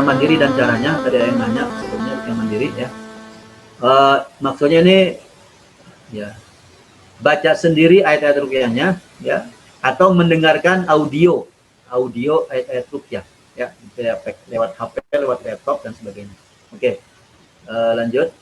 ruqyah mandiri dan caranya. Tadi ada yang nanya sebelumnya ruqyah mandiri ya. Maksudnya ini ya baca sendiri ayat-ayat ruqyahnya ya, atau mendengarkan audio ayat-ayat ruqyah ya, lewat HP, lewat laptop dan sebagainya. Oke. Lanjut.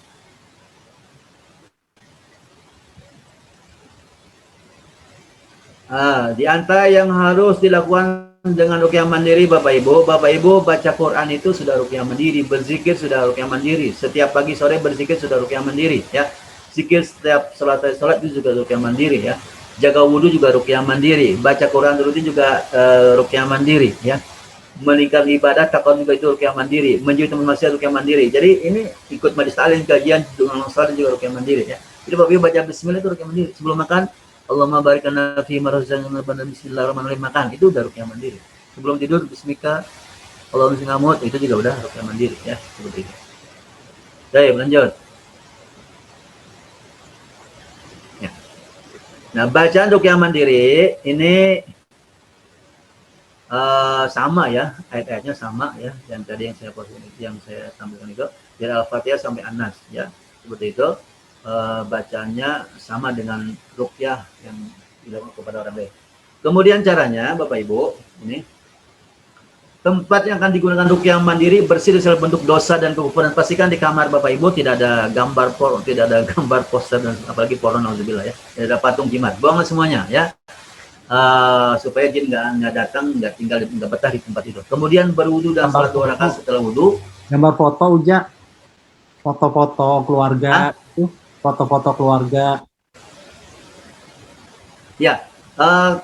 Di antara yang harus dilakukan dengan ruqyah mandiri Bapak Ibu baca Quran itu sudah ruqyah mandiri, berzikir sudah ruqyah mandiri, setiap pagi sore berzikir sudah ruqyah mandiri ya. Zikir setiap salat itu juga ruqyah mandiri ya. Jaga wudhu juga ruqyah mandiri, baca Quran rutin juga ruqyah mandiri ya. Meningkat ibadah takut juga itu ruqyah mandiri, menjadi teman masyarakat ruqyah mandiri. Jadi ini ikut majelis taklim, kajian dengan salat juga ruqyah mandiri ya. Jadi Bapak Ibu baca bismillah itu ruqyah mandiri. Sebelum makan Allahumma barik lana fi ma razaqtana bismillahirrahmanirrahim, makan itu udah ruqyah mandiri. Sebelum tidur bismika Allahumma singamut, itu juga udah ruqyah mandiri ya, seperti itu. Baik, lanjut. Ya. Nah, bacaan ruqyah mandiri ini sama ya, ayat-ayatnya sama ya, yang tadi yang saya sampaikan itu dari Al-Fatihah sampai An-Nas ya, seperti itu. Bacaannya sama dengan ruqyah yang dilakukan kepada orang lain. Kemudian caranya Bapak Ibu, ini tempat yang akan digunakan ruqyah mandiri bersih dari segala bentuk dosa dan kekufuran. Pastikan di kamar Bapak Ibu tidak ada gambar porno, tidak ada gambar poster dan apalagi porno, nauzubillah ya. Tidak ada patung jimat, buang semuanya ya. Supaya jin nggak datang, nggak betah di tempat itu. Kemudian berwudu dan salat 2 rakaat setelah wudu. Gambar foto Uja, foto-foto keluarga, foto-foto keluarga. Ya,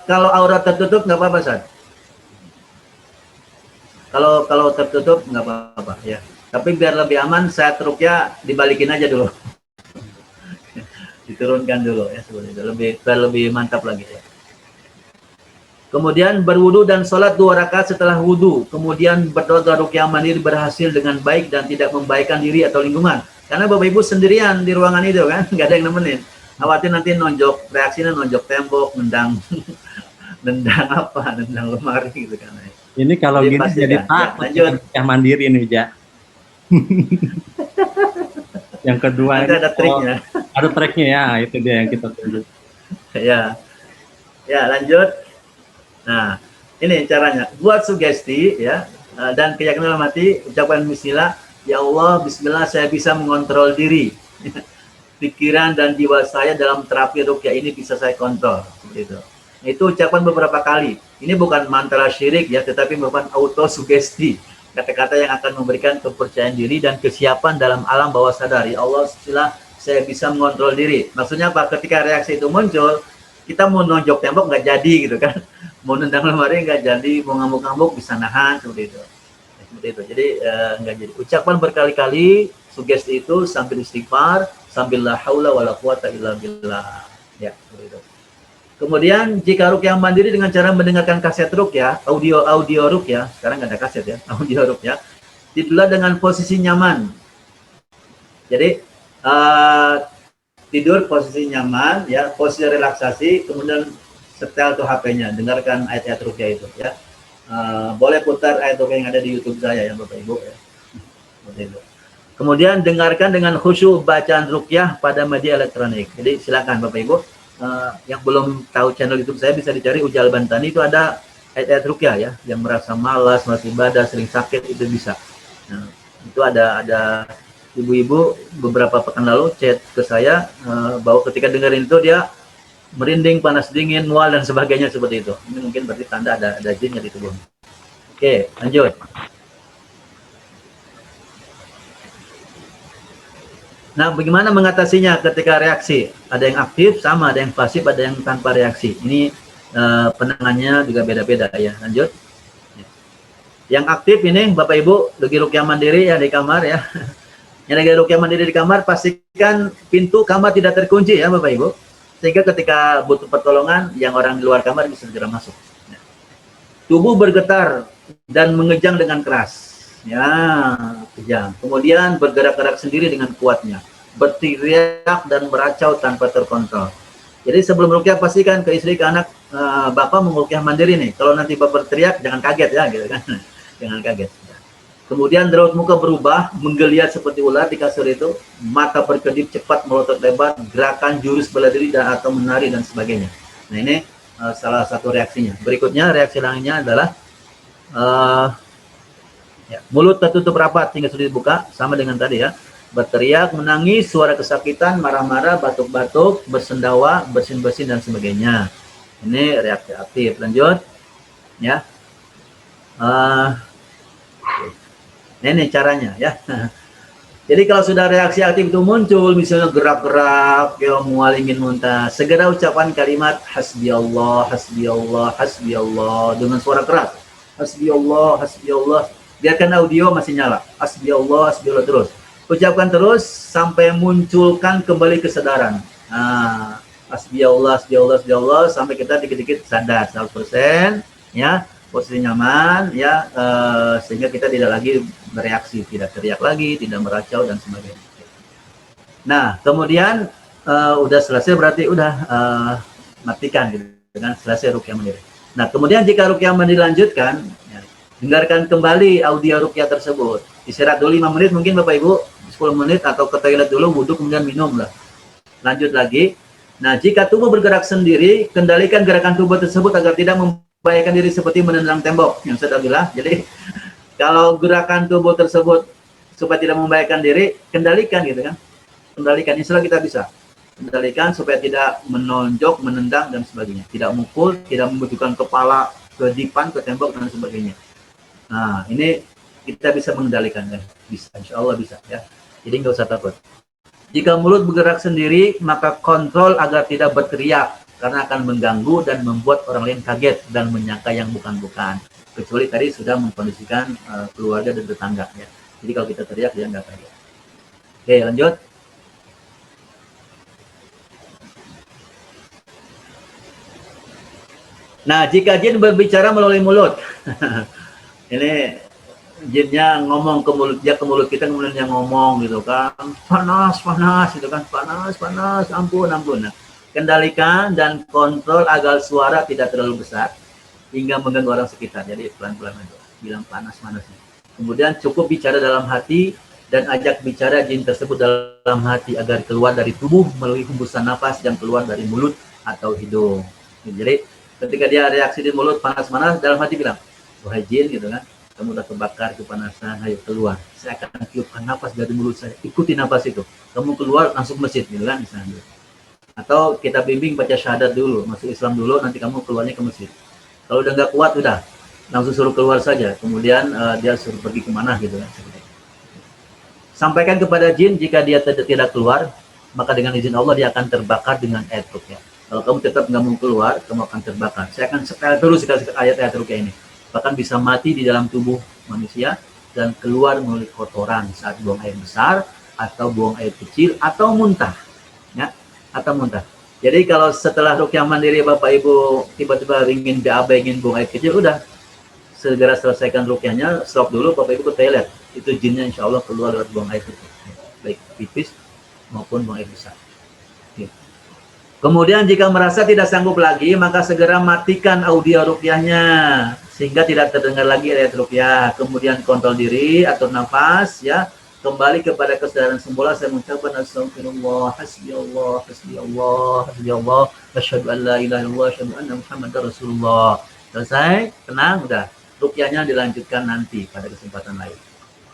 kalau aurat tertutup nggak apa-apa, San. Kalau tertutup nggak apa-apa ya. Tapi biar lebih aman, saat ruqyah dibalikin aja dulu, diturunkan dulu ya, seperti itu. Biar lebih mantap lagi ya. Kemudian berwudu dan sholat 2 rakaat setelah wudu. Kemudian berdoa ruqyah mandiri berhasil dengan baik dan tidak membahayakan diri atau lingkungan. Karena Bapak Ibu sendirian di ruangan itu kan, nggak ada yang nemenin. Khawatir nanti nonjok, reaksinya nonjok tembok, nendang lemari gitu kan. Ini kalau gini jadi takut ya, mandiri nih Ja. Yang kedua ini ada triknya. Ada triknya ya, itu dia yang kita tunggu. Ya lanjut. Nah, ini caranya. Buat sugesti ya, dan keyakinan dalam hati, ucapkan bismillah. Ya Allah, bismillah saya bisa mengontrol diri. Pikiran dan jiwa saya dalam terapi ruqyah ini bisa saya kontrol. Seperti itu. Itu ucapan beberapa kali. Ini bukan mantra syirik ya, tetapi merupakan auto sugesti. Kata-kata yang akan memberikan kepercayaan diri dan kesiapan dalam alam bawah sadar. Ya Allah, bismillah saya bisa mengontrol diri. Maksudnya apa? Ketika reaksi itu muncul, kita mau nonjok tembok nggak jadi gitu kan. Mau nendang lemari nggak jadi, mau ngamuk-ngamuk bisa nahan, seperti itu. Seperti itu. Jadi nggak jadi. Ucapan berkali-kali sugesti itu sambil istighfar, sambil la haula wala quwata illa billah. Ya, seperti itu. Kemudian jika ruqyah mandiri dengan cara mendengarkan kaset ruqyah, audio ruqyah, sekarang nggak ada kaset ya, audio ruqyah, tidurlah dengan posisi nyaman. Jadi tidur posisi nyaman ya, posisi relaksasi, kemudian setel tuh HP-nya, dengarkan ayat-ayat ruqyah itu ya. Boleh putar ayat ruqyah yang ada di YouTube saya ya Bapak Ibu ya. Seperti itu. Kemudian dengarkan dengan khusyuk bacaan ruqyah pada media elektronik. Jadi silakan Bapak Ibu yang belum tahu channel YouTube saya bisa dicari Ujal Bantani, itu ada ayat-ayat ruqyah ya, yang merasa malas, malas ibadah, sering sakit itu bisa. Nah, itu ada ibu-ibu beberapa pekan lalu chat ke saya bahwa ketika dengerin itu dia merinding, panas dingin, mual dan sebagainya seperti itu. Ini mungkin berarti tanda ada jinnya di tubuh. Oke, lanjut. Nah, bagaimana mengatasinya ketika reaksi? Ada yang aktif, sama, ada yang pasif, ada yang tanpa reaksi. Ini penanganannya juga beda-beda ya. Lanjut. Yang aktif ini Bapak Ibu lagi ruqyah mandiri ya di kamar ya. Yang lagi ruqyah mandiri di kamar, pastikan pintu kamar tidak terkunci ya Bapak Ibu. Sehingga ketika butuh pertolongan, yang orang di luar kamar bisa segera masuk. Tubuh bergetar dan mengejang dengan keras. Ya, kejang. Kemudian bergerak-gerak sendiri dengan kuatnya. Berteriak dan meracau tanpa terkontrol. Jadi sebelum ruqyah pastikan ke istri, ke anak, Bapak mau ruqyah mandiri nih. Kalau nanti Bapak berteriak, jangan kaget ya, gitu kan. Jangan kaget. Kemudian raut muka berubah, menggeliat seperti ular di kasur itu, mata berkedip cepat, melotot lebar, gerakan jurus bela diri dan atau menari dan sebagainya. Nah ini salah satu reaksinya. Berikutnya reaksi lainnya adalah mulut tertutup rapat hingga sulit dibuka, sama dengan tadi ya. Berteriak, menangis, suara kesakitan, marah-marah, batuk-batuk, bersendawa, bersin-bersin dan sebagainya. Ini reaksi aktif. Lanjut, ya. Ini caranya ya. Jadi kalau sudah reaksi aktif itu muncul, misalnya gerak-gerak, ya mual ingin muntah, segera ucapkan kalimat hasbiyallah, hasbiyallah, hasbiyallah dengan suara keras. Hasbiyallah, hasbiyallah. Biarkan audio masih nyala. Hasbiyallah, hasbiyallah terus. Ucapkan terus sampai munculkan kembali kesadaran. Nah, hasbiyallah, hasbiyallah, hasbiyallah sampai kita dikit-dikit sadar 100%, ya. Posisi nyaman ya, sehingga kita tidak lagi bereaksi, tidak teriak lagi, tidak meracau dan sebagainya. Nah kemudian udah selesai berarti udah matikan gitu dengan selesai ruqyah mandiri. Nah kemudian jika ruqyah mandiri dilanjutkan, ya, dengarkan kembali audio ruqyah tersebut. Istirahat dulu 5 menit mungkin Bapak Ibu, 10 menit atau ke toilet dulu, wudhu kemudian minum lah. Lanjut lagi. Nah jika tubuh bergerak sendiri, kendalikan gerakan tubuh tersebut agar tidak membahayakan diri seperti menendang tembok yang saya bilang. Jadi kalau gerakan tubuh tersebut supaya tidak membahayakan diri, kendalikan gitu kan. Kendalikan, insya Allah kita bisa. Kendalikan supaya tidak menonjok, menendang dan sebagainya. Tidak mukul, tidak membutuhkan kepala ke dipan, ke tembok dan sebagainya. Nah, ini kita bisa mengendalikan kan. Bisa, insya Allah bisa ya. Jadi nggak usah takut. Jika mulut bergerak sendiri, maka kontrol agar tidak berteriak, karena akan mengganggu dan membuat orang lain kaget dan menyangka yang bukan-bukan. Kecuali tadi sudah mengkondisikan keluarga dan tetangga ya. Jadi kalau kita teriak dia nggak kaget. Oke, lanjut. Nah, jika jin berbicara melalui mulut, ini jinnya ngomong ke mulut dia, ke mulut kita, kemudian dia ngomong gitu kan, panas, panas, gitu kan, panas, panas, ampun, ampun. Nah, kendalikan dan kontrol agar suara tidak terlalu besar hingga mengganggu orang sekitar. Jadi pelan-pelan aja, bilang panas-panas. Kemudian cukup bicara dalam hati dan ajak bicara jin tersebut dalam hati agar keluar dari tubuh melalui hembusan nafas yang keluar dari mulut atau hidung. Jadi ketika dia reaksi di mulut panas-panas, dalam hati bilang, wahai jin gitu kan, kamu udah kebakar kepanasan, ayo keluar. Saya akan tiupkan nafas dari mulut saya, ikuti nafas itu. Kamu keluar langsung masjid gitu kan misalnya. Atau kita bimbing baca syahadat dulu, masuk Islam dulu, nanti kamu keluarnya ke masjid. Kalau udah nggak kuat, udah langsung suruh keluar saja. Kemudian dia suruh pergi kemana gitu kan. Sampaikan kepada jin jika dia tidak keluar, maka dengan izin Allah dia akan terbakar dengan ayat ruqyah. Kalau kamu tetap nggak mau keluar, kamu akan terbakar. Saya akan setel terus ayat-ayat ruqyah ini. Bahkan bisa mati di dalam tubuh manusia dan keluar melalui kotoran saat buang air besar atau buang air kecil atau muntah. Ya, atau muntah. Jadi kalau setelah ruqyah mandiri Bapak Ibu tiba-tiba ingin BAB, ingin buang air kecil, udah segera selesaikan ruqyahnya, stop dulu, Bapak Ibu ke toilet. Itu jinnya insya Allah keluar lewat buang air kecil, baik pipis maupun buang air besar. Ya. Kemudian jika merasa tidak sanggup lagi, maka segera matikan audio ruqyahnya sehingga tidak terdengar lagi ayat ruqyah. Kemudian kontrol diri, atur nafas ya. Kembali kepada kesadaran semula, saya mengucapkan astagfirullah, hasbiyallah, hasbiyallah, hasbiyallah, asyhadu an la ilaha illallah, asyhadu anna muhammadar rasulullah. Selesai, tenang, udah. Ruqyahnya dilanjutkan nanti pada kesempatan lain.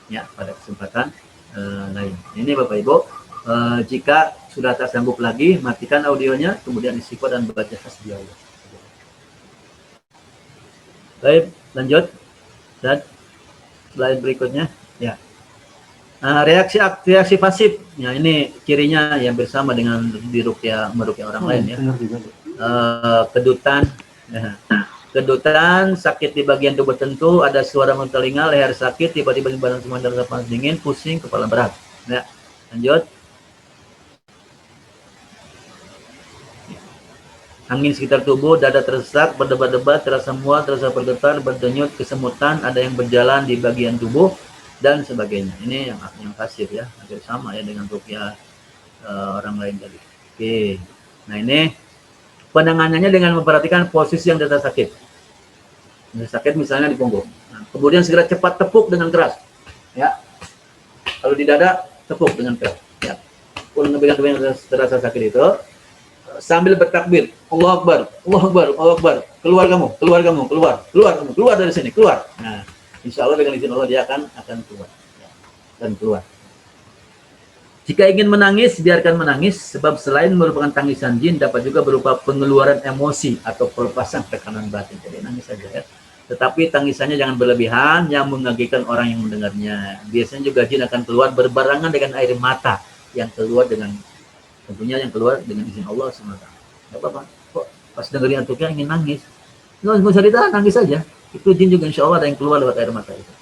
Ya, pada kesempatan lain. Ini Bapak Ibu, jika sudah tak sanggup lagi, matikan audionya, kemudian istighfar dan baca hasbiyallah. Baik, lanjut. Dan slide berikutnya, ya. Reaksi pasif, ya ini cirinya yang bersama dengan di ruqyah meruqyah orang lain ya. Kedutan, ya. Kedutan, sakit di bagian tubuh tertentu, ada suara telinga, leher sakit, tiba-tiba badan semua darah panas dingin, pusing, kepala berat. Ya, lanjut. Angin sekitar tubuh, dada tersesak, berdebar-debar, terasa mual, terasa bergetar, berdenyut, kesemutan, ada yang berjalan di bagian tubuh, dan sebagainya. Ini yang pasif ya, hampir sama ya dengan ruqyah orang lain tadi. Oke, nah ini penanganannya dengan memperhatikan posisi yang data sakit. Yang sakit misalnya di punggung. Nah, kemudian segera cepat tepuk dengan keras. Ya. Kalau di dada, tepuk dengan pel. Ya. Kalau ngepegang terasa sakit itu, sambil bertakbir, Allahu Akbar, Allahu Akbar, Allahu Akbar. Keluar kamu, keluar kamu, keluar, keluar kamu, keluar dari sini, keluar. Nah, insya Allah dengan izin Allah dia akan keluar. Ya. Dan keluar. Jika ingin menangis, biarkan menangis, sebab selain merupakan tangisan jin, dapat juga berupa pengeluaran emosi atau pelepasan tekanan batin. Jadi nangis saja ya. Tetapi tangisannya jangan berlebihan, yang mengagetkan orang yang mendengarnya. Biasanya juga jin akan keluar berbarengan dengan air mata, yang keluar dengan, tentunya yang keluar dengan izin Allah SWT. Gak apa-apa, kok pas dengerin antuknya ingin nangis, nggak usah ditahan, nangis saja. Itu jin juga insya Allah ada yang keluar lewat air mata itu.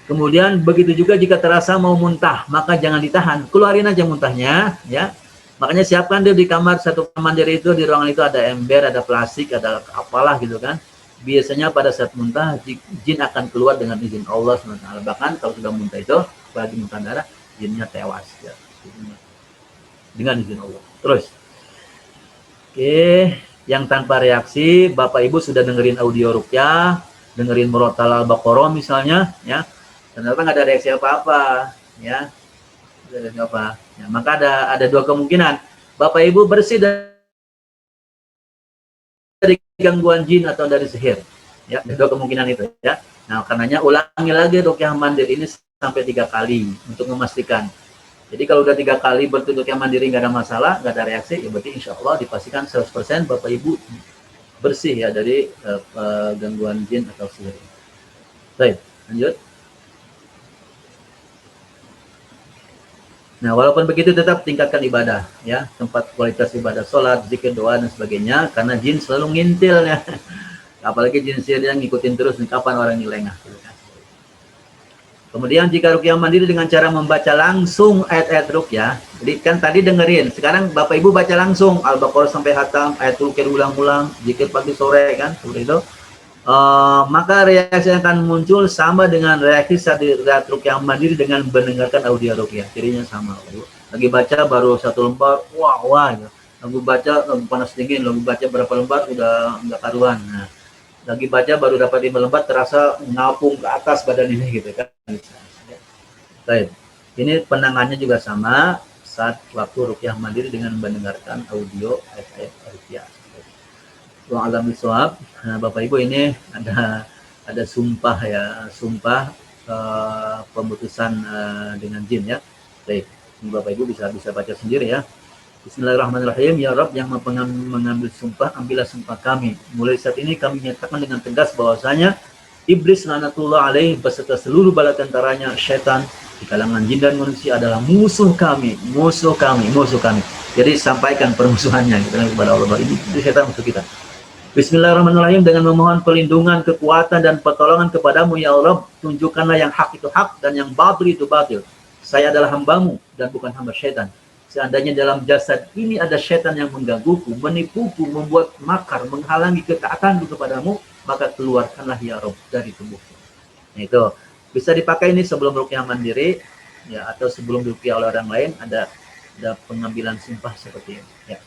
Kemudian begitu juga jika terasa mau muntah, maka jangan ditahan, keluarin aja muntahnya, ya. Makanya siapkan dia di kamar satu mandiri itu, di ruangan itu ada ember, ada plastik, ada apalah gitu kan. Biasanya pada saat muntah, jin akan keluar dengan izin Allah SWT. Bahkan kalau sudah muntah itu, apalagi muntah darah, jinnya tewas, ya. Dengan izin Allah. Terus, oke, yang tanpa reaksi, Bapak Ibu sudah dengerin audio ruqyah, dengerin Murattal Al-Baqarah misalnya, ya. Ternyata nggak ada reaksi apa-apa, ya, ada reaksi apa? Ya, maka ada dua kemungkinan, Bapak Ibu bersih dari gangguan jin atau dari sihir, ya, ada dua kemungkinan itu, ya. Nah, karenanya ulangi lagi ruqyah mandiri ini sampai 3 kali untuk memastikan. Jadi kalau udah 3 kali ruqyah mandiri nggak ada masalah, nggak ada reaksi, ya berarti insya Allah dipastikan 100% Bapak Ibu bersih ya dari gangguan jin atau sihir. Baik, lanjut. Nah, walaupun begitu tetap tingkatkan ibadah, ya, tempat kualitas ibadah, sholat, zikir, doa, dan sebagainya, karena jin selalu ngintil, ya. Apalagi jin sihir yang ngikutin terus, nih, kapan orang ini lengah. Kemudian jika ruqyah mandiri dengan cara membaca langsung ayat-ayat ruqyah, jadi kan tadi dengerin, sekarang Bapak Ibu baca langsung, Al-Baqarah sampai hatam, ayat ruqyah ulang-ulang, zikir pagi sore, kan, seperti itu. Maka reaksi yang akan muncul sama dengan reaksi saat ruqyah mandiri dengan mendengarkan audio ruqyah. Cirinya sama. Lagi baca baru 1 lembar, wah gitu. Lagu baca lagu panas dingin, lagu baca berapa lembar udah nggak karuan. Nah, lagi baca baru dapat 5 lembar terasa ngapung ke atas badan ini gitu kan. Baik. Ini penanganannya juga sama saat waktu ruqyah mandiri dengan mendengarkan audio ayat-ayat ruqyah. Wa alam bisawab. Nah, Bapak Ibu ini ada sumpah ya, sumpah pemutusan dengan jin ya. Baik, Bapak Ibu bisa baca sendiri ya. Bismillahirrahmanirrahim. Ya Rabb yang mengambil sumpah, ambillah sumpah kami. Mulai saat ini kami nyatakan dengan tegas bahwasanya iblis laknatullah alaih beserta seluruh bala tentaranya, syaitan di kalangan jin dan manusia adalah musuh kami, musuh kami, musuh kami. Jadi sampaikan permusuhannya kepada Allah. Ini syaitan musuh kita. Bismillahirrahmanirrahim, dengan memohon perlindungan, kekuatan, dan pertolongan kepadamu, ya Allah. Tunjukkanlah yang hak itu hak, dan yang batil itu batil. Saya adalah hambamu, dan bukan hamba syaitan. Seandainya dalam jasad ini ada syaitan yang menggangguku, menipuku, membuat makar, menghalangi ketaatanku kepadamu, maka keluarkanlah ya Rabb dari tubuhku. Nah, itu bisa dipakai ini sebelum ruqyah mandiri, ya, atau sebelum ruqyah oleh orang lain, ada pengambilan sumpah seperti ini. Ya.